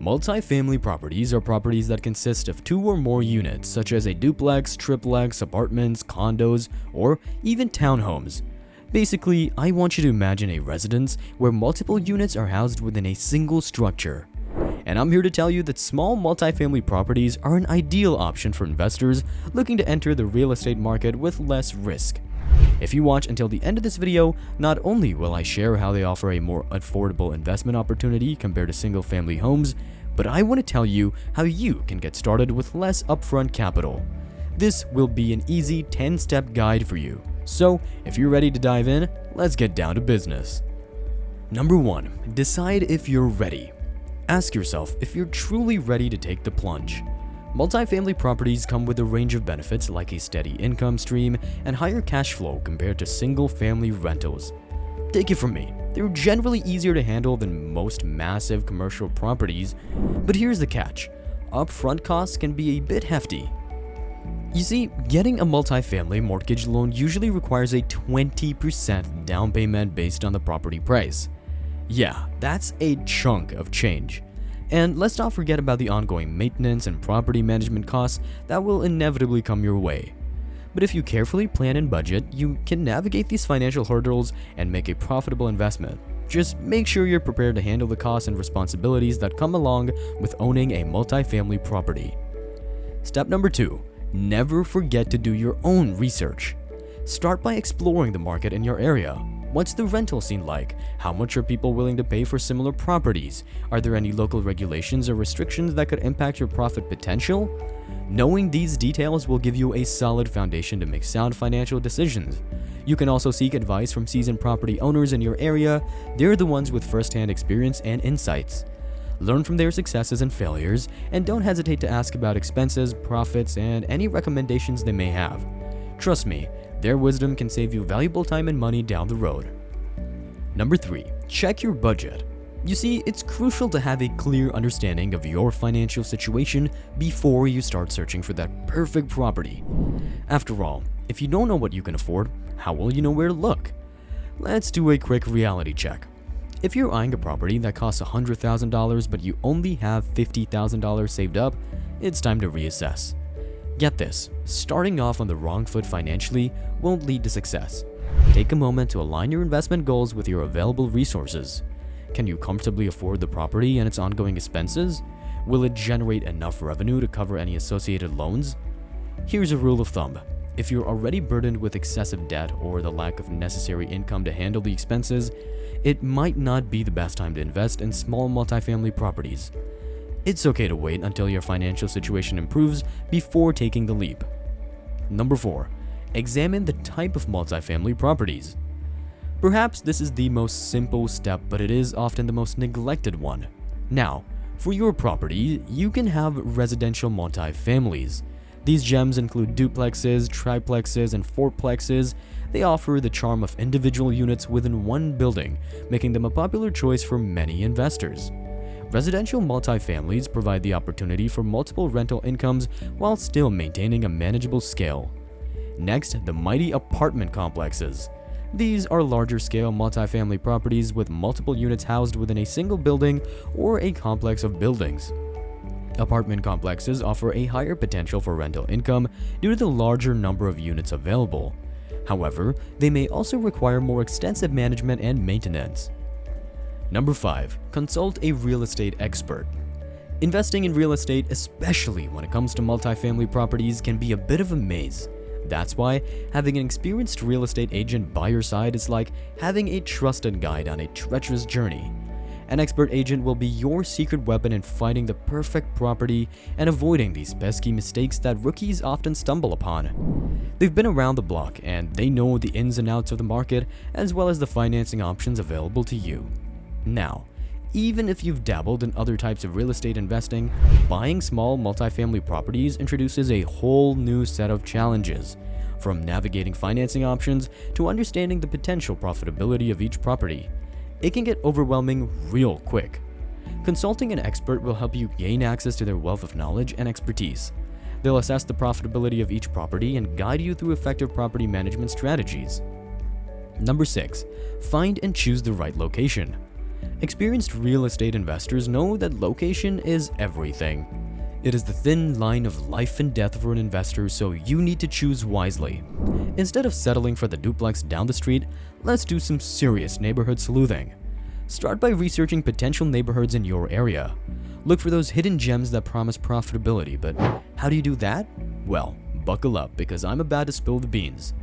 Multifamily properties are properties that consist of 2 or more units, such as a duplex, triplex, apartments, condos, or even townhomes. Basically, I want you to imagine a residence where multiple units are housed within a single structure. And I'm here to tell you that small multifamily properties are an ideal option for investors looking to enter the real estate market with less risk. If you watch until the end of this video, not only will I share how they offer a more affordable investment opportunity compared to single-family homes, but I want to tell you how you can get started with less upfront capital. This will be an easy 10-step guide for you. So, if you're ready to dive in, let's get down to business. Number 1. Decide if you're ready. Ask yourself if you're truly ready to take the plunge. Multifamily properties come with a range of benefits like a steady income stream and higher cash flow compared to single-family rentals. Take it from me, they're generally easier to handle than most massive commercial properties, but here's the catch: upfront costs can be a bit hefty. You see, getting a multifamily mortgage loan usually requires a 20% down payment based on the property price. Yeah, that's a chunk of change. And let's not forget about the ongoing maintenance and property management costs that will inevitably come your way. But if you carefully plan and budget, you can navigate these financial hurdles and make a profitable investment. Just make sure you're prepared to handle the costs and responsibilities that come along with owning a multifamily property. Step number 2. Never forget to do your own research. Start by exploring the market in your area. What's the rental scene like? How much are people willing to pay for similar properties? Are there any local regulations or restrictions that could impact your profit potential? Knowing these details will give you a solid foundation to make sound financial decisions. You can also seek advice from seasoned property owners in your area. They're the ones with first-hand experience and insights. Learn from their successes and failures, and don't hesitate to ask about expenses, profits, and any recommendations they may have. Trust me, their wisdom can save you valuable time and money down the road. Number 3. Check your budget. You see, it's crucial to have a clear understanding of your financial situation before you start searching for that perfect property. After all, if you don't know what you can afford, how will you know where to look? Let's do a quick reality check. If you're eyeing a property that costs $100,000 but you only have $50,000 saved up, it's time to reassess. Get this, starting off on the wrong foot financially won't lead to success. Take a moment to align your investment goals with your available resources. Can you comfortably afford the property and its ongoing expenses? Will it generate enough revenue to cover any associated loans? Here's a rule of thumb. If you're already burdened with excessive debt or the lack of necessary income to handle the expenses, it might not be the best time to invest in small multifamily properties. It's okay to wait until your financial situation improves before taking the leap. Number 4. Examine the type of multifamily properties. Perhaps this is the most simple step, but it is often the most neglected one. Now, for your property, you can have residential multifamilies. These gems include duplexes, triplexes, and fourplexes. They offer the charm of individual units within one building, making them a popular choice for many investors. Residential multifamilies provide the opportunity for multiple rental incomes while still maintaining a manageable scale. Next, the mighty apartment complexes. These are larger-scale multifamily properties with multiple units housed within a single building or a complex of buildings. Apartment complexes offer a higher potential for rental income due to the larger number of units available. However, they may also require more extensive management and maintenance. Number 5. Consult a real estate expert. Investing in real estate, especially when it comes to multifamily properties, can be a bit of a maze. That's why having an experienced real estate agent by your side is like having a trusted guide on a treacherous journey. An expert agent will be your secret weapon in finding the perfect property and avoiding these pesky mistakes that rookies often stumble upon. They've been around the block and they know the ins and outs of the market as well as the financing options available to you. Now, even if you've dabbled in other types of real estate investing, buying small multifamily properties introduces a whole new set of challenges, from navigating financing options to understanding the potential profitability of each property. It can get overwhelming real quick. Consulting an expert will help you gain access to their wealth of knowledge and expertise. They'll assess the profitability of each property and guide you through effective property management strategies. Number 6. Find and choose the right location. Experienced real estate investors know that location is everything. It is the thin line of life and death for an investor, so you need to choose wisely. Instead of settling for the duplex down the street, let's do some serious neighborhood sleuthing. Start by researching potential neighborhoods in your area. Look for those hidden gems that promise profitability, but how do you do that? Well, buckle up because I'm about to spill the beans.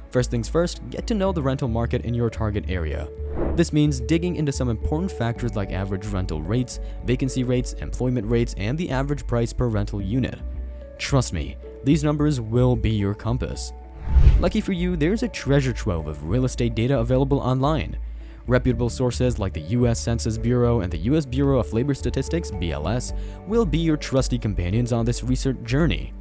First things first, get to know the rental market in your target area. This means digging into some important factors like average rental rates, vacancy rates, employment rates, and the average price per rental unit. Trust me, these numbers will be your compass. Lucky for you, there's a treasure trove of real estate data available online. Reputable sources like the US Census Bureau and the US Bureau of Labor Statistics (BLS) will be your trusty companions on this research journey.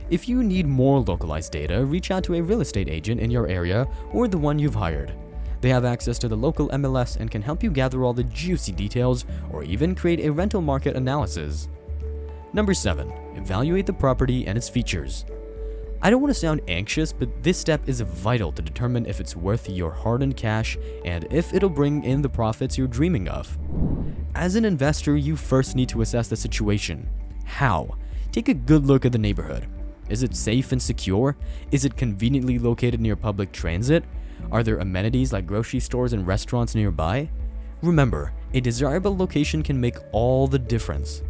If you need more localized data, reach out to a real estate agent in your area or the one you've hired. They have access to the local MLS and can help you gather all the juicy details or even create a rental market analysis. Number 7. Evaluate the property and its features. I don't want to sound anxious, but this step is vital to determine if it's worth your hard-earned cash and if it'll bring in the profits you're dreaming of. As an investor, you first need to assess the situation. How? Take a good look at the neighborhood. Is it safe and secure? Is it conveniently located near public transit? Are there amenities like grocery stores and restaurants nearby? Remember, a desirable location can make all the difference.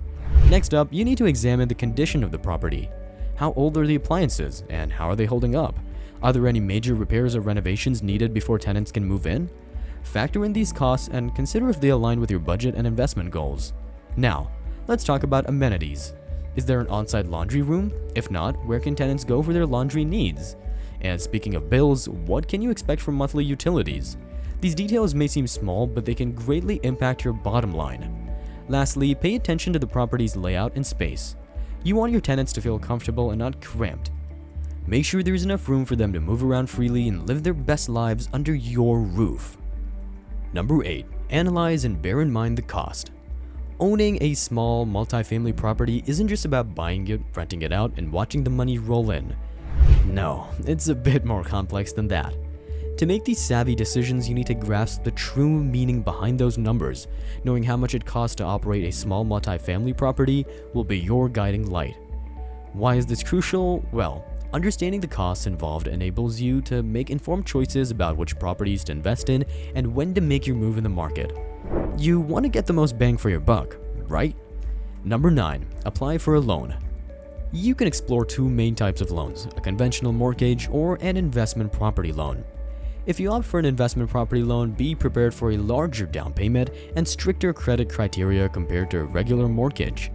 Next up, you need to examine the condition of the property. How old are the appliances, and how are they holding up? Are there any major repairs or renovations needed before tenants can move in? Factor in these costs and consider if they align with your budget and investment goals. Now, let's talk about amenities. Is there an on-site laundry room? If not, where can tenants go for their laundry needs? And speaking of bills, what can you expect from monthly utilities? These details may seem small, but they can greatly impact your bottom line. Lastly, pay attention to the property's layout and space. You want your tenants to feel comfortable and not cramped. Make sure there's enough room for them to move around freely and live their best lives under your roof. Number 8. Analyze and bear in mind the cost. Owning a small multifamily property isn't just about buying it, renting it out, and watching the money roll in. No, it's a bit more complex than that. To make these savvy decisions, you need to grasp the true meaning behind those numbers. Knowing how much it costs to operate a small multifamily property will be your guiding light. Why is this crucial? Well, understanding the costs involved enables you to make informed choices about which properties to invest in and when to make your move in the market. You want to get the most bang for your buck, right? Number 9. Apply for a loan. You can explore two main types of loans, a conventional mortgage or an investment property loan. If you opt for an investment property loan, be prepared for a larger down payment and stricter credit criteria compared to a regular mortgage.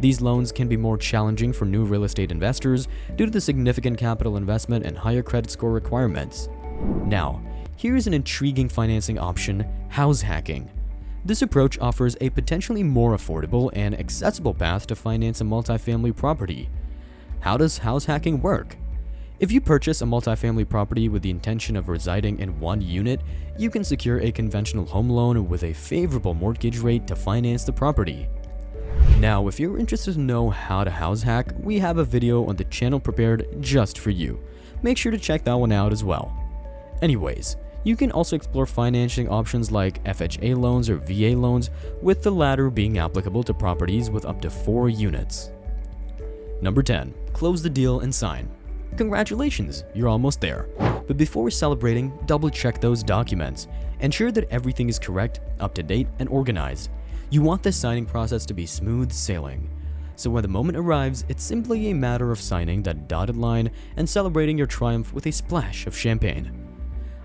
These loans can be more challenging for new real estate investors due to the significant capital investment and higher credit score requirements. Now, here's an intriguing financing option: house hacking. This approach offers a potentially more affordable and accessible path to finance a multifamily property. How does house hacking work? If you purchase a multifamily property with the intention of residing in one unit, you can secure a conventional home loan with a favorable mortgage rate to finance the property. Now, if you're interested to know how to house hack, we have a video on the channel prepared just for you. Make sure to check that one out as well. Anyways, you can also explore financing options like FHA loans or VA loans, with the latter being applicable to properties with up to 4 units. Number 10. Close the deal and sign. Congratulations, you're almost there. But before celebrating, double check those documents. Ensure that everything is correct, up to date, and organized. You want the signing process to be smooth sailing. So when the moment arrives, it's simply a matter of signing that dotted line and celebrating your triumph with a splash of champagne.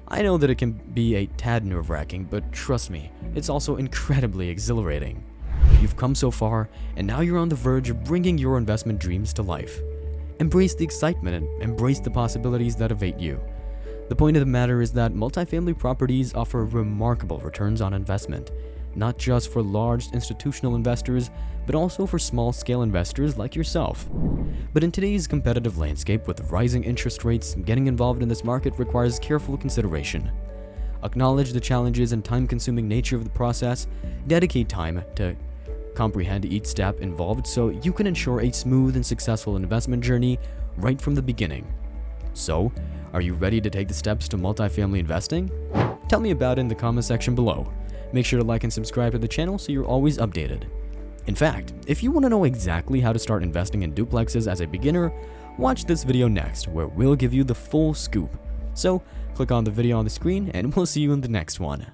I know that it can be a tad nerve-wracking, but trust me, it's also incredibly exhilarating. You've come so far, and now you're on the verge of bringing your investment dreams to life. Embrace the excitement and embrace the possibilities that await you. The point of the matter is that multifamily properties offer remarkable returns on investment, not just for large institutional investors, but also for small-scale investors like yourself. But in today's competitive landscape with rising interest rates, getting involved in this market requires careful consideration. Acknowledge the challenges and time-consuming nature of the process. Dedicate time to comprehend each step involved so you can ensure a smooth and successful investment journey right from the beginning. So, are you ready to take the steps to multifamily investing? Tell me about it in the comment section below. Make sure to like and subscribe to the channel so you're always updated. In fact, if you want to know exactly how to start investing in duplexes as a beginner, watch this video next where we'll give you the full scoop. So, click on the video on the screen and we'll see you in the next one.